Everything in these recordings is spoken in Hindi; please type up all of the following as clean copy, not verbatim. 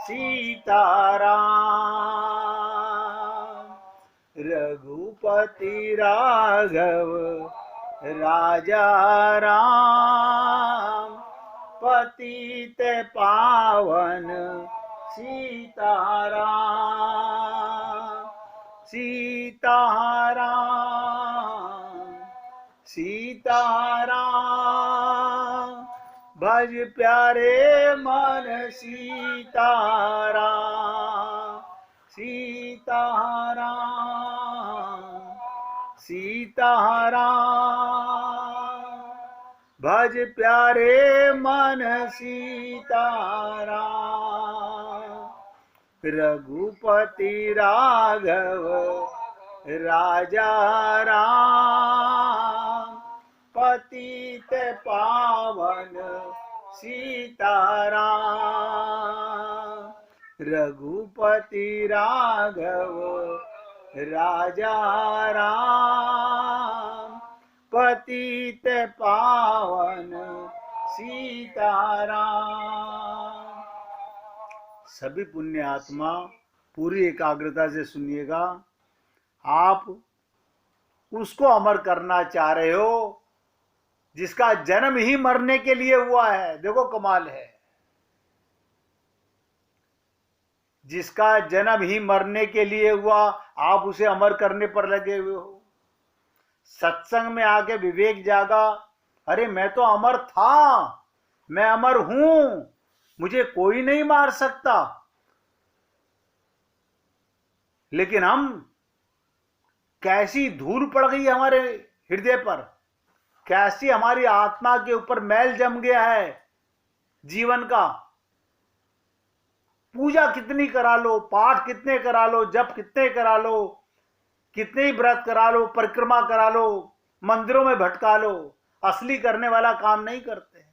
सीताराम। रघुपति राघव राजा राम, पतित पावन सीताराम। सीताराम सीताराम, भज प्यारे मन सीताराम। सीताराम सीताराम, भज प्यारे मन सीताराम। रघुपति राघव राजा राम, पतित पावन सीताराम। रघुपति राघव राजा राम, पतित पावन सीताराम। सभी पुण्य आत्मा पूरी एकाग्रता से सुनिएगा। आप उसको अमर करना चाह रहे हो जिसका जन्म ही मरने के लिए हुआ है। देखो कमाल है, जिसका जन्म ही मरने के लिए हुआ, आप उसे अमर करने पर लगे हुए हो। सत्संग में आके विवेक जागा, अरे मैं तो अमर था, मैं अमर हूं, मुझे कोई नहीं मार सकता। लेकिन हम कैसी धूल पड़ गई हमारे हृदय पर, कैसी हमारी आत्मा के ऊपर मैल जम गया है जीवन का। पूजा कितनी करा लो, पाठ कितने करा लो, जप कितने करा लो, कितने ही व्रत करा लो, परिक्रमा करा लो, मंदिरों में भटका लो, असली करने वाला काम नहीं करते।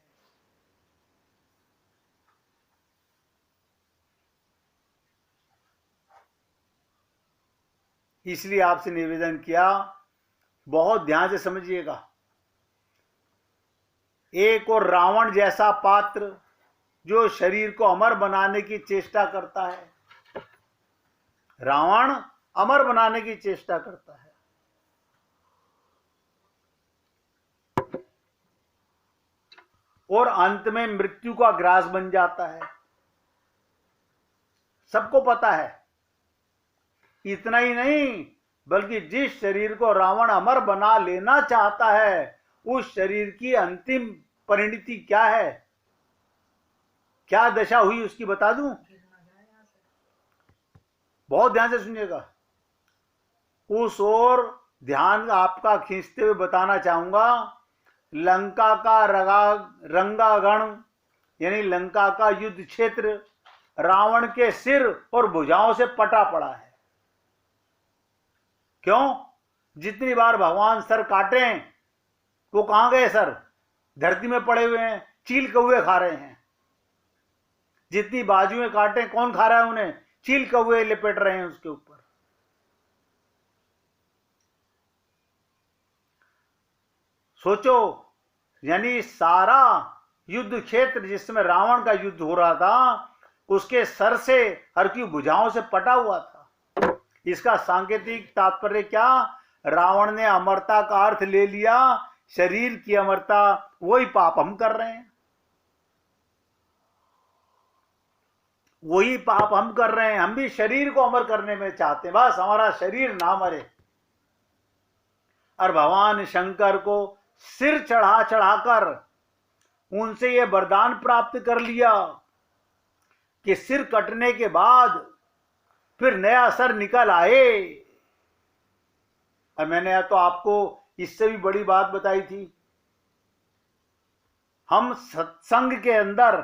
इसलिए आपसे निवेदन किया, बहुत ध्यान से समझिएगा। एक और रावण जैसा पात्र जो शरीर को अमर बनाने की चेष्टा करता है। रावण अमर बनाने की चेष्टा करता है, और अंत में मृत्यु का ग्रास बन जाता है। सबको पता है। इतना ही नहीं, बल्कि जिस शरीर को रावण अमर बना लेना चाहता है, उस शरीर की अंतिम परिणति क्या है, क्या दशा हुई उसकी बता दूं? बहुत ध्यान से सुनिएगा। उस ओर ध्यान आपका खींचते हुए बताना चाहूंगा। लंका का रंगागण यानी लंका का युद्ध क्षेत्र रावण के सिर और भुजाओं से पटा पड़ा है। क्यों? जितनी बार भगवान सर काटे, वो कहां गए सर? धरती में पड़े हुए हैं, चील कौवे खा रहे हैं। जितनी बाजुएं काटे, कौन खा रहा है उन्हें? चील कौवे लिपट रहे हैं उसके ऊपर। सोचो, यानी सारा युद्ध क्षेत्र जिसमें रावण का युद्ध हो रहा था, उसके सर से हर की भुजाओं से पटा हुआ था। इसका सांकेतिक तात्पर्य क्या? रावण ने अमरता का अर्थ ले लिया, शरीर की अमरता। वही पाप हम कर रहे हैं, वही पाप हम कर रहे हैं। हम भी शरीर को अमर करने में चाहते हैं, बस हमारा शरीर ना मरे। और भगवान शंकर को सिर चढ़ा चढ़ाकर उनसे यह वरदान प्राप्त कर लिया कि सिर कटने के बाद फिर नया सर निकल आए। और मैंने तो आपको इससे भी बड़ी बात बताई थी, हम सत्संग के अंदर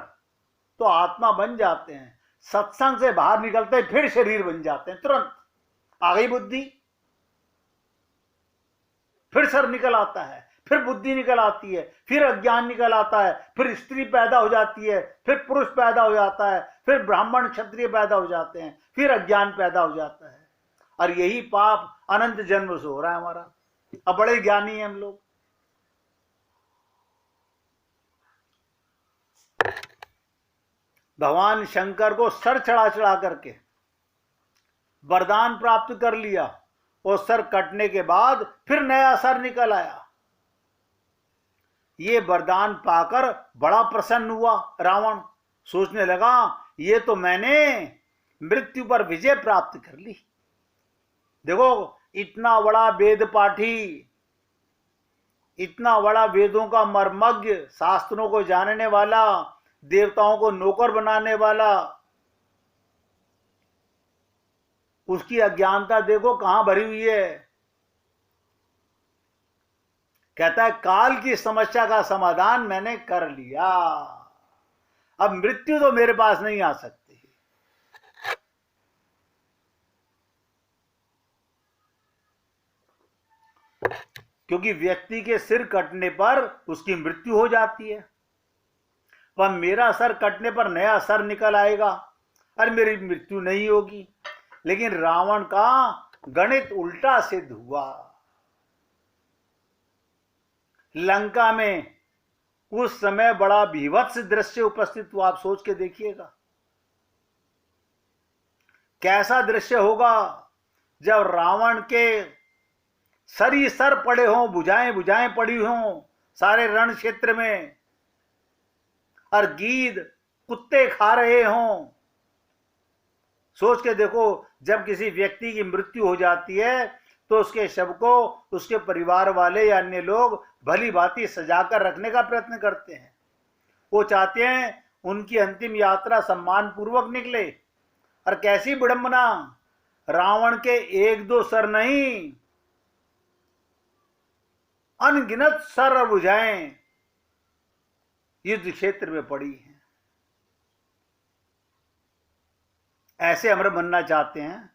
तो आत्मा बन जाते हैं, सत्संग से बाहर निकलते फिर शरीर बन जाते हैं। तुरंत आ गई बुद्धि, फिर सर निकल आता है, फिर बुद्धि निकल आती है, फिर अज्ञान निकल आता है, फिर स्त्री पैदा हो जाती है, फिर पुरुष पैदा हो जाता है, फिर ब्राह्मण क्षत्रिय पैदा हो जाते हैं, फिर अज्ञान पैदा हो जाता है। और यही पाप अनंत जन्म से हो रहा है हमारा। अब बड़े ज्ञानी हैं हम लोग। भगवान शंकर को सर चढ़ा चढ़ा करके वरदान प्राप्त कर लिया और सर कटने के बाद फिर नया सर निकल आया। ये वरदान पाकर बड़ा प्रसन्न हुआ रावण। सोचने लगा ये तो मैंने मृत्यु पर विजय प्राप्त कर ली। देखो इतना बड़ा वेद पाठी, इतना बड़ा वेदों का मर्मज्ञ, शास्त्रों को जानने वाला, देवताओं को नौकर बनाने वाला, उसकी अज्ञानता देखो कहां भरी हुई है। कहता है काल की समस्या का समाधान मैंने कर लिया, अब मृत्यु तो मेरे पास नहीं आ सकती। क्योंकि व्यक्ति के सिर कटने पर उसकी मृत्यु हो जाती है, पर मेरा सर कटने पर नया सर निकल आएगा और मेरी मृत्यु नहीं होगी। लेकिन रावण का गणित उल्टा सिद्ध हुआ। लंका में उस समय बड़ा भीभत्स दृश्य उपस्थित हुआ। आप सोच के देखिएगा कैसा दृश्य होगा जब रावण के सर ही सर पड़े हों, भुजाएं भुजाएं पड़ी हों सारे रण क्षेत्र में, और गीद कुत्ते खा रहे हों। सोच के देखो जब किसी व्यक्ति की मृत्यु हो जाती है तो उसके शव को उसके परिवार वाले या अन्य लोग भली भांति सजाकर रखने का प्रयत्न करते हैं। वो चाहते हैं उनकी अंतिम यात्रा सम्मान पूर्वक निकले। और कैसी विडंबना, रावण के एक दो सर नहीं, अनगिनत सर और भुजाएं युद्ध क्षेत्र में पड़ी हैं। ऐसे अमर बनना चाहते हैं,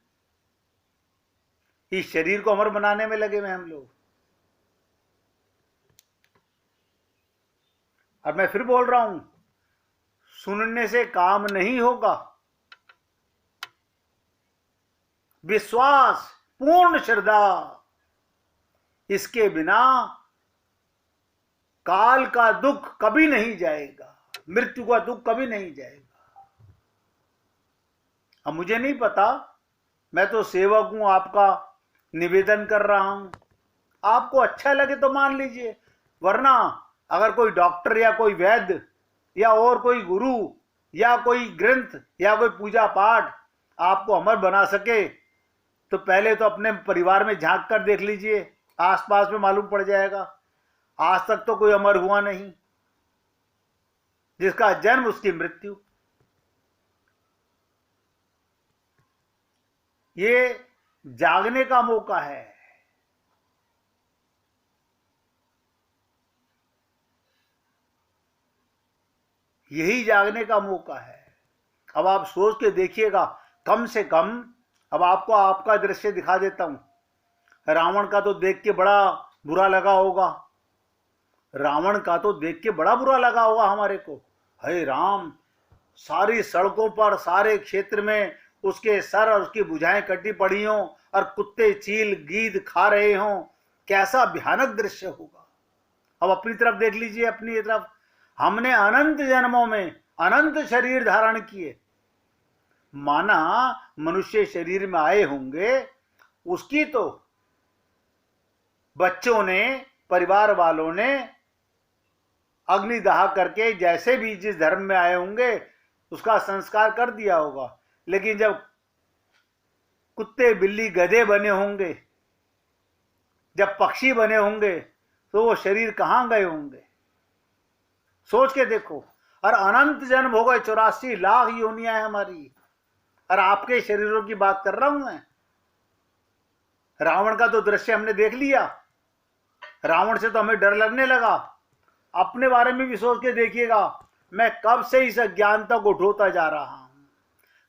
इस शरीर को अमर बनाने में लगे हुए हम लोग। और मैं फिर बोल रहा हूं, सुनने से काम नहीं होगा, विश्वास, पूर्ण श्रद्धा, इसके बिना काल का दुख कभी नहीं जाएगा, मृत्यु का दुख कभी नहीं जाएगा। अब मुझे नहीं पता, मैं तो सेवक हूं, आपका निवेदन कर रहा हूं, आपको अच्छा लगे तो मान लीजिए, वरना अगर कोई डॉक्टर या कोई वैद्य या और कोई गुरु या कोई ग्रंथ या कोई पूजा पाठ आपको अमर बना सके तो पहले तो अपने परिवार में झांक कर देख लीजिए, आसपास में मालूम पड़ जाएगा। आज तक तो कोई अमर हुआ नहीं, जिसका जन्म उसकी मृत्यु। ये जागने का मौका है। यही जागने का मौका है। अब आप सोच के देखिएगा, कम से कम अब आपको आपका दृश्य दिखा देता हूं। रावण का तो देख के बड़ा बुरा लगा होगा, रावण का तो देख के बड़ा बुरा लगा होगा हमारे को। हे राम, सारी सड़कों पर, सारे क्षेत्र में उसके सर और उसकी भुजाएं कटी पड़ी हों और कुत्ते चील गीद खा रहे हों, कैसा भयानक दृश्य होगा। अब अपनी तरफ देख लीजिए, अपनी तरफ। हमने अनंत जन्मों में अनंत शरीर धारण किए, माना मनुष्य शरीर में आए होंगे, उसकी तो बच्चों ने, परिवार वालों ने अग्निदाह करके जैसे भी जिस धर्म में आए होंगे उसका संस्कार कर दिया होगा। लेकिन जब कुत्ते बिल्ली गधे बने होंगे, जब पक्षी बने होंगे, तो वो शरीर कहां गए होंगे। सोच के देखो। और अनंत जन्म हो गए, 84 लाख योनियां है हमारी, और आपके शरीरों की बात कर रहा हूं मैं। रावण का तो दृश्य हमने देख लिया, रावण से तो हमें डर लगने लगा। अपने बारे में भी सोच के देखिएगा, मैं कब से इस अज्ञानता को ढोता जा रहा हूं,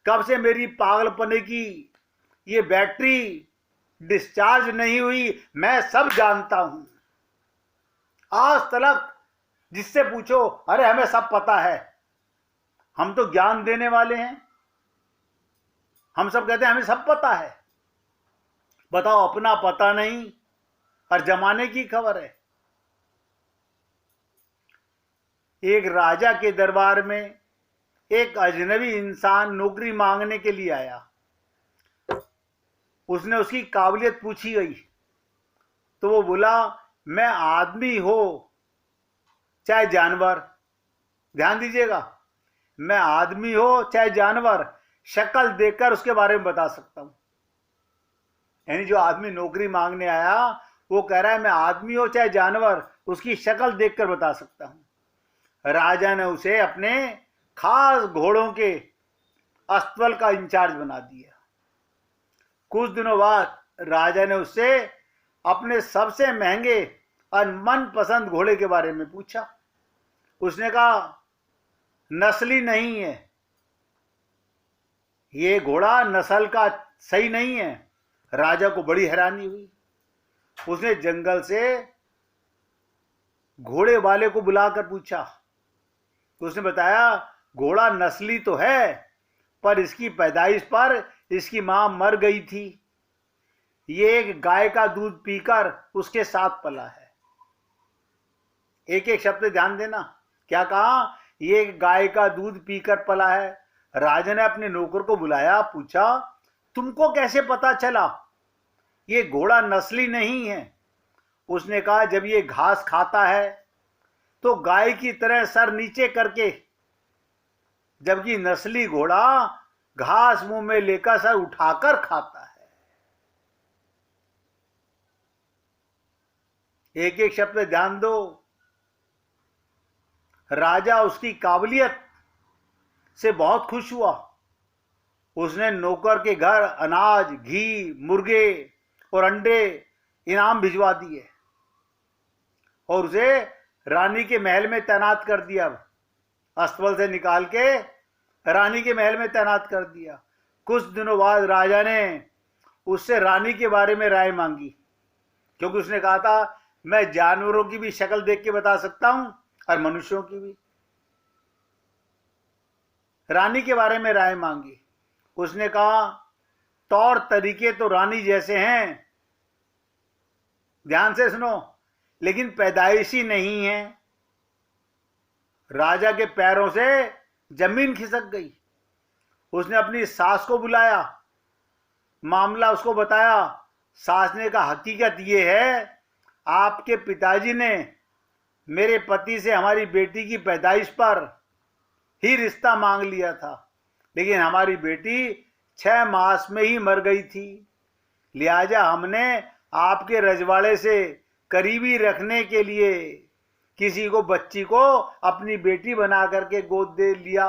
कब से मेरी पागलपने की ये बैटरी डिस्चार्ज नहीं हुई, मैं सब जानता हूं। आज तक जिससे पूछो, अरे हमें सब पता है, हम तो ज्ञान देने वाले हैं, हम सब कहते हैं हमें सब पता है। बताओ, अपना पता नहीं और जमाने की खबर है। एक राजा के दरबार में एक अजनबी इंसान नौकरी मांगने के लिए आया। उसने उसकी काबिलियत पूछी गई तो वो बोला, मैं आदमी हो चाहे जानवर, ध्यान दीजिएगा, मैं आदमी हो चाहे जानवर, शक्ल देखकर उसके बारे में बता सकता हूं। यानी जो आदमी नौकरी मांगने आया वो कह रहा है मैं आदमी हो चाहे जानवर, उसकी शक्ल देखकर बता सकता हूं। राजा ने उसे अपने खास घोड़ों के अस्तबल का इंचार्ज बना दिया। कुछ दिनों बाद राजा ने उससे अपने सबसे महंगे और मनपसंद घोड़े के बारे में पूछा। उसने कहा, नस्ली नहीं है, ये घोड़ा नस्ल का सही नहीं है। राजा को बड़ी हैरानी हुई। उसने जंगल से घोड़े वाले को बुलाकर पूछा। उसने बताया, घोड़ा नस्ली तो है, पर इसकी पैदाइश पर इसकी मां मर गई थी। ये एक गाय का दूध पीकर उसके साथ पला है। एक एक शब्द ध्यान देना, क्या कहा? ये एक गाय का दूध पीकर पला है। राजा ने अपने नौकर को बुलाया, पूछा, तुमको कैसे पता चला ये घोड़ा नस्ली नहीं है? उसने कहा, जब ये घास खाता है तो गाय की तरह सर नीचे करके, जबकि नस्ली घोड़ा घास मुंह में लेकर सर उठाकर खाता है। एक एक शब्द ध्यान दो। राजा उसकी काबिलियत से बहुत खुश हुआ। उसने नौकर के घर अनाज, घी, मुर्गे और अंडे इनाम भिजवा दिए और उसे रानी के महल में तैनात कर दिया। अस्तबल से निकाल के रानी के महल में तैनात कर दिया। कुछ दिनों बाद राजा ने उससे रानी के बारे में राय मांगी, क्योंकि उसने कहा था मैं जानवरों की भी शक्ल देख के बता सकता हूं और मनुष्यों की भी। रानी के बारे में राय मांगी। उसने कहा, तौर तरीके तो रानी जैसे हैं, ध्यान से सुनो, लेकिन पैदाइशी नहीं है। राजा के पैरों से जमीन खिसक गई। उसने अपनी सास को बुलाया, मामला उसको बताया। सास ने कहा, हकीकत यह है, आपके पिताजी ने मेरे पति से हमारी बेटी की पैदाइश पर ही रिश्ता मांग लिया था, लेकिन हमारी बेटी 6 मास में ही मर गई थी। लिहाजा हमने आपके रजवाड़े से करीबी रखने के लिए किसी को बच्ची को अपनी बेटी बना करके गोद दे लिया।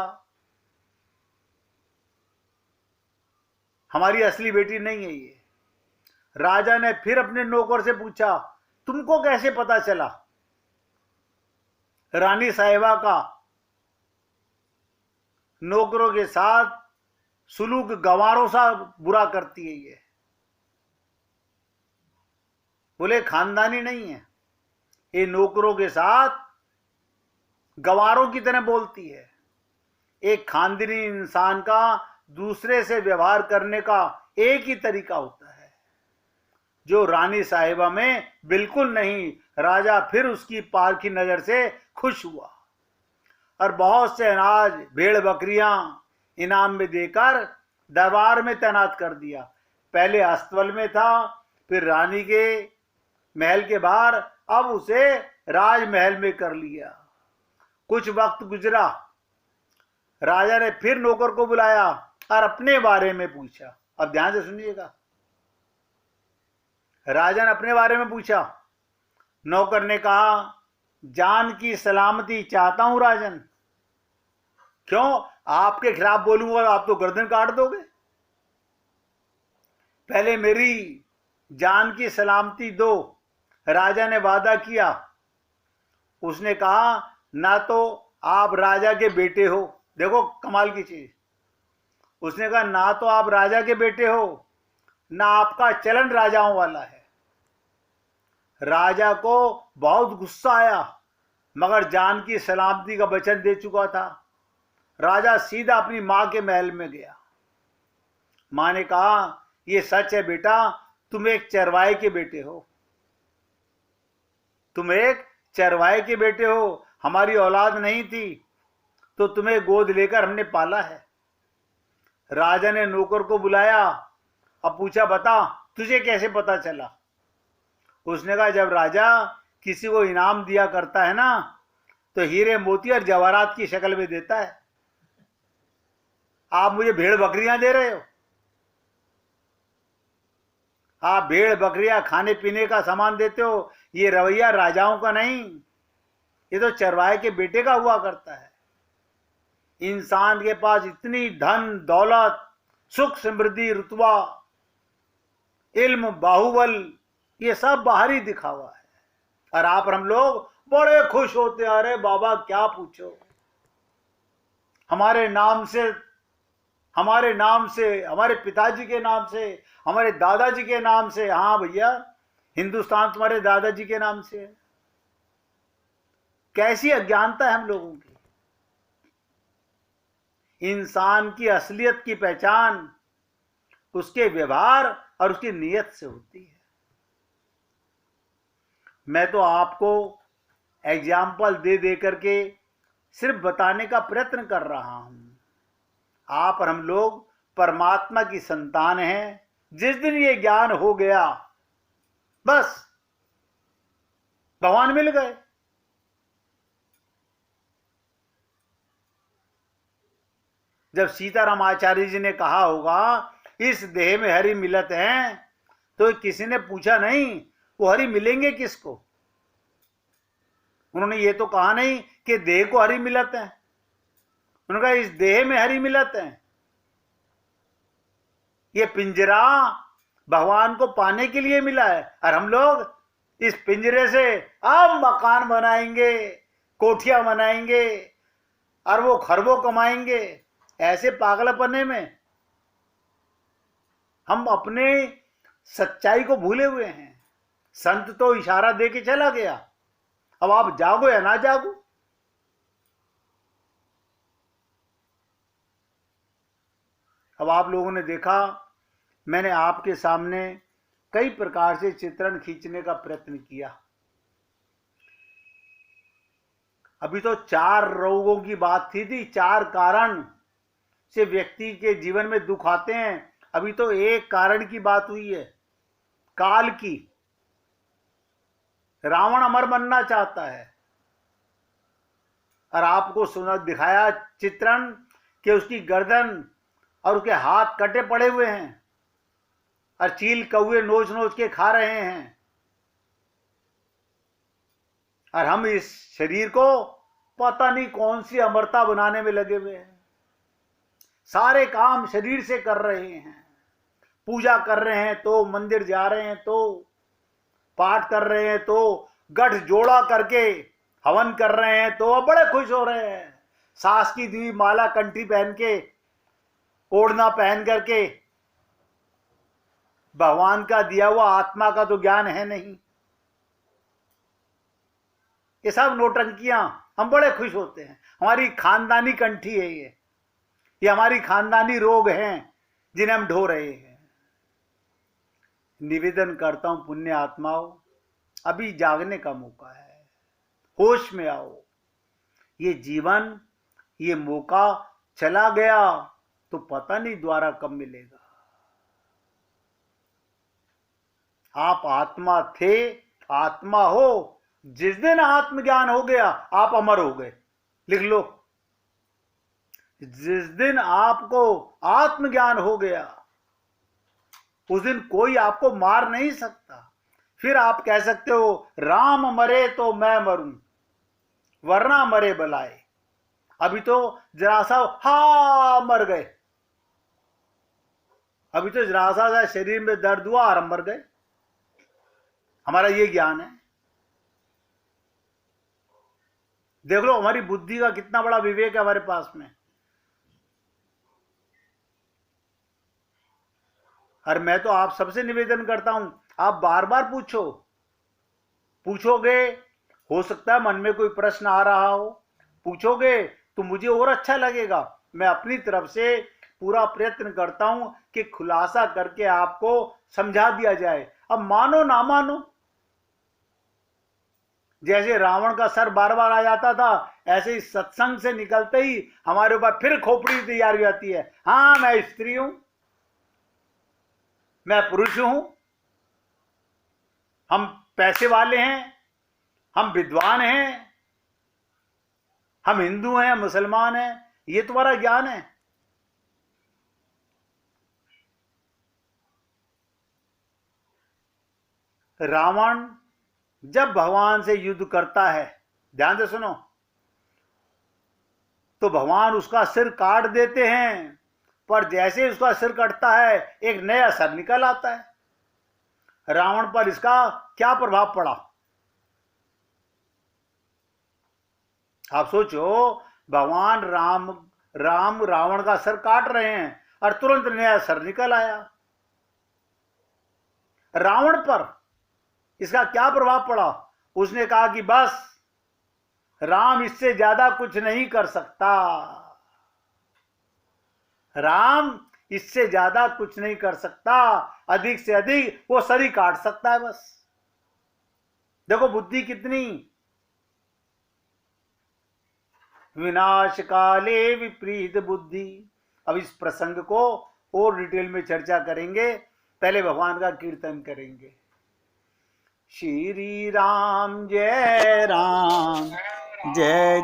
हमारी असली बेटी नहीं है ये। राजा ने फिर अपने नौकर से पूछा, तुमको कैसे पता चला? रानी साहिबा का नौकरों के साथ सुलूक गवारों सा बुरा करती है ये। बोले, खानदानी नहीं है, ये नौकरों के साथ गवारों की तरह बोलती है। एक खानदानी इंसान का दूसरे से व्यवहार करने का एक ही तरीका होता है, जो रानी साहिबा में बिल्कुल नहीं। राजा फिर उसकी पारखी नजर से खुश हुआ और बहुत से अनाज, भेड़ बकरियां इनाम में देकर दरबार में तैनात कर दिया। पहले अस्तबल में था, फिर रानी के महल के बाहर, अब उसे राजमहल में कर लिया। कुछ वक्त गुजरा, राजा ने फिर नौकर को बुलाया और अपने बारे में पूछा। अब ध्यान से सुनिएगा, राजा ने अपने बारे में पूछा। नौकर ने कहा, जान की सलामती चाहता हूं राजन। क्यों? आपके खिलाफ बोलूंगा तो आप तो गर्दन काट दोगे। पहले मेरी जान की सलामती दो। राजा ने वादा किया। उसने कहा, ना तो आप राजा के बेटे हो, देखो कमाल की चीज। उसने कहा, ना तो आप राजा के बेटे हो, ना आपका चलन राजाओं वाला है। राजा को बहुत गुस्सा आया, मगर जान की सलामती का वचन दे चुका था। राजा सीधा अपनी मां के महल में गया। मां ने कहा, यह सच है बेटा, तुम एक चरवाहे के बेटे हो, तुम एक चरवाहे के बेटे हो, हमारी औलाद नहीं थी। तो तुम्हें गोद लेकर हमने पाला है। राजा ने नौकर को बुलाया, अब पूछा, बता तुझे कैसे पता चला? उसने कहा, जब राजा किसी को इनाम दिया करता है ना, तो हीरे मोती और जवाहरात की शक्ल में देता है। आप मुझे भेड़ बकरियां दे रहे हो? आप भेड़ बकरियां खाने पीने का सामान देते हो, ये रवैया राजाओं का नहीं, ये तो चरवाहे के बेटे का हुआ करता है। इंसान के पास इतनी धन दौलत, सुख समृद्धि, रुतबा, इल्म, बाहुबल, ये सब बाहरी दिखावा है। और आप और हम लोग बड़े खुश होते हैं, अरे बाबा क्या पूछो, हमारे नाम से, हमारे पिताजी के नाम से, हमारे दादाजी के नाम से। हाँ भैया, हिंदुस्तान तुम्हारे दादाजी के नाम से है। कैसी अज्ञानता है हम लोगों की। इंसान की असलियत की पहचान उसके व्यवहार और उसकी नीयत से होती है। मैं तो आपको एग्जाम्पल दे दे करके सिर्फ बताने का प्रयत्न कर रहा हूं। आप और हम लोग परमात्मा की संतान हैं। जिस दिन ये ज्ञान हो गया, बस भगवान मिल गए। जब सीताराम आचार्य जी ने कहा होगा इस देह में हरि मिलत हैं, तो किसी ने पूछा नहीं वो हरि मिलेंगे किसको। उन्होंने ये तो कहा नहीं कि देह को हरि मिलत है, उन्होंने कहा इस देह में हरि मिलत है। ये पिंजरा भगवान को पाने के लिए मिला है, और हम लोग इस पिंजरे से अब मकान बनाएंगे, कोठियां बनाएंगे, अरबों खरबों कमाएंगे। ऐसे पागलपने में हम अपने सच्चाई को भूले हुए हैं। संत तो इशारा दे के चला गया, अब आप जागो या ना जागो। अब आप लोगों ने देखा, मैंने आपके सामने कई प्रकार से चित्रण खींचने का प्रयत्न किया। अभी तो 4 रोगों की बात थी 4 कारण से व्यक्ति के जीवन में दुख आते हैं। अभी तो एक कारण की बात हुई है, काल की। रावण अमर बनना चाहता है, और आपको सुना दिखाया चित्रण कि उसकी गर्दन और उसके हाथ कटे पड़े हुए हैं, और चील कौवे नोच नोच के खा रहे हैं। और हम इस शरीर को पता नहीं कौन सी अमरता बनाने में लगे हुए हैं। सारे काम शरीर से कर रहे हैं, पूजा कर रहे हैं तो, मंदिर जा रहे हैं तो, पाठ कर रहे हैं तो, गठ जोड़ा करके हवन कर रहे हैं तो, अब बड़े खुश हो रहे हैं। सास की दी माला कंठी पहन के, ओढ़ना पहन करके। भगवान का दिया हुआ आत्मा का तो ज्ञान है नहीं। ये सब नोटंकियां, हम बड़े खुश होते हैं। हमारी खानदानी कंठी है ये हमारी खानदानी रोग हैं जिन्हें हम ढो रहे हैं। निवेदन करता हूं पुण्य आत्माओं, अभी जागने का मौका है, होश में आओ। ये जीवन, ये मौका चला गया तो पता नहीं दोबारा कब मिलेगा। आप आत्मा थे, आत्मा हो। जिस दिन आत्मज्ञान हो गया आप अमर हो गए। लिख लो, जिस दिन आपको आत्मज्ञान हो गया उस दिन कोई आपको मार नहीं सकता। फिर आप कह सकते हो राम मरे तो मैं मरूं, वरना मरे बलाए। अभी तो जरा सा हा मर गए, अभी तो जरा सा शरीर में दर्द हुआ और हम मर गए। हमारा ये ज्ञान है। देख लो हमारी बुद्धि का कितना बड़ा विवेक है हमारे पास में। और मैं तो आप सबसे निवेदन करता हूं, आप बार बार पूछोगे, हो सकता है मन में कोई प्रश्न आ रहा हो, पूछोगे तो मुझे और अच्छा लगेगा। मैं अपनी तरफ से पूरा प्रयत्न करता हूं कि खुलासा करके आपको समझा दिया जाए। अब मानो ना मानो, जैसे रावण का सर बार बार आ जाता था, ऐसे ही सत्संग से निकलते ही हमारे ऊपर फिर खोपड़ी तैयार हो जाती है। हाँ, मैं स्त्री हूं, मैं पुरुष हूं, हम पैसे वाले हैं, हम विद्वान हैं, हम हिंदू हैं, मुसलमान हैं। ये तुम्हारा ज्ञान है। रावण जब भगवान से युद्ध करता है, ध्यान से सुनो, तो भगवान उसका सिर काट देते हैं, पर जैसे उसका सिर कटता है एक नया सर निकल आता है। रावण पर इसका क्या प्रभाव पड़ा? आप सोचो, भगवान राम रावण का सर काट रहे हैं और तुरंत नया सर निकल आया। रावण पर इसका क्या प्रभाव पड़ा? उसने कहा कि बस राम इससे ज्यादा कुछ नहीं कर सकता, राम इससे ज्यादा कुछ नहीं कर सकता, अधिक से अधिक वो सर ही काट सकता है बस। देखो बुद्धि कितनी। विनाश काले विपरीत बुद्धि। अब इस प्रसंग को और डिटेल में चर्चा करेंगे, पहले भगवान का कीर्तन करेंगे। श्री राम जय राम जय